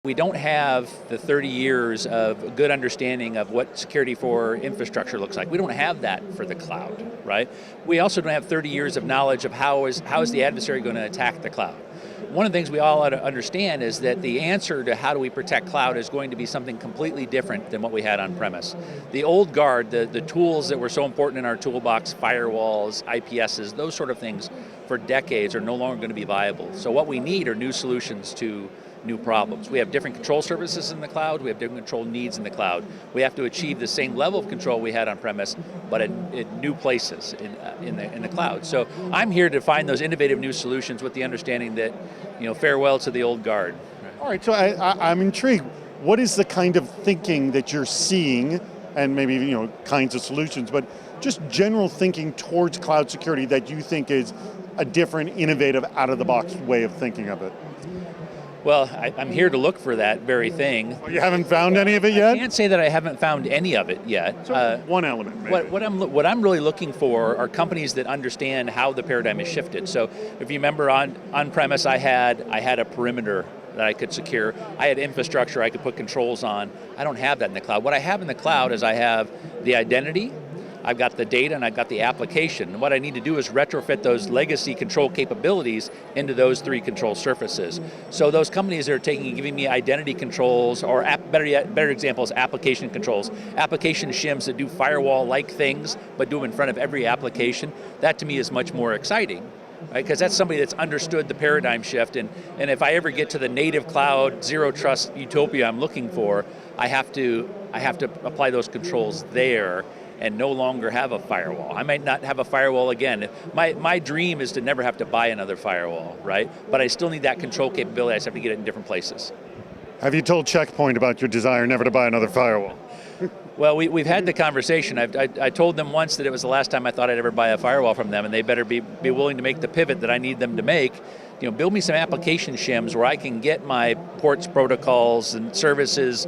We don't have the 30 years of good understanding of what security for infrastructure looks like. We don't have that for the cloud, right? We also don't have 30 years of knowledge of how is the adversary going to attack the cloud. One of the things we all ought to understand is that the answer to how do we protect cloud is going to be something completely different than what we had on premise. The old guard, the tools that were so important in our toolbox, firewalls, IPSs, those sort of things for decades are no longer going to be viable. So what we need are new solutions to new problems. We have different control services in the cloud, we have different control needs in the cloud. We have to achieve the same level of control we had on premise, but in new places in the cloud. So I'm here to find those innovative new solutions with the understanding that, farewell to the old guard. All right, so I'm intrigued. What is the kind of thinking that you're seeing, and maybe kinds of solutions, but just general thinking towards cloud security that you think is a different, innovative, out-of-the-box way of thinking of it? Well, I'm here to look for that very thing. Well, you haven't found any of it yet? I can't say that I haven't found any of it yet. So one element, maybe. What I'm really looking for are companies that understand how the paradigm has shifted. So if you remember on premise, I had a perimeter that I could secure. I had infrastructure I could put controls on. I don't have that in the cloud. What I have in the cloud is I have the identity, I've got the data, and I've got the application. And what I need to do is retrofit those legacy control capabilities into those three control surfaces. So those companies that are giving me identity controls, or better example is application controls, application shims that do firewall-like things, but do them in front of every application, that to me is much more exciting. Right, because that's somebody that's understood the paradigm shift, and if I ever get to the native cloud, zero trust utopia I'm looking for, I have to apply those controls there and no longer have a firewall. I might not have a firewall again. My dream is to never have to buy another firewall, right? But I still need that control capability, I just have to get it in different places. Have you told Check Point about your desire never to buy another firewall? Well, we've had the conversation. I told them once that it was the last time I thought I'd ever buy a firewall from them, and they better be willing to make the pivot that I need them to make. Build me some application shims where I can get my ports, protocols, and services,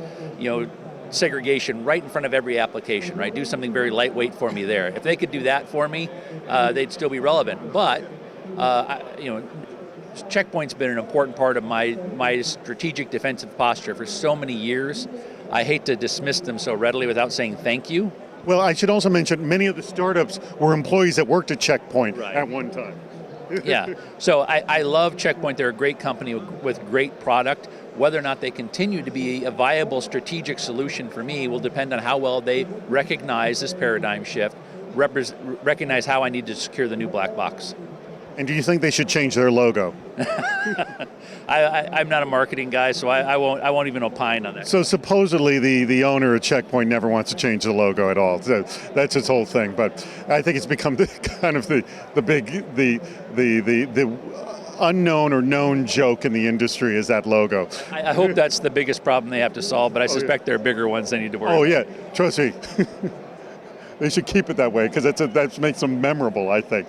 segregation right in front of every application, right? Do something very lightweight for me there. If they could do that for me, they'd still be relevant. But, Check Point's been an important part of my strategic defensive posture for so many years. I hate to dismiss them so readily without saying thank you. Well, I should also mention many of the startups were employees that worked at Check Point right. at one time. Yeah, so I love Check Point. They're a great company with great product. Whether or not they continue to be a viable strategic solution for me will depend on how well they recognize this paradigm shift, recognize how I need to secure the new black box. And do you think they should change their logo? I'm not a marketing guy, so I won't even opine on that. So supposedly the owner of Check Point never wants to change the logo at all. So that's his whole thing. But I think it's become kind of the unknown or known joke in the industry is that logo. I hope that's the biggest problem they have to solve, but I suspect there are bigger ones they need to worry about. Oh yeah, trust me. They should keep it that way because that makes them memorable, I think.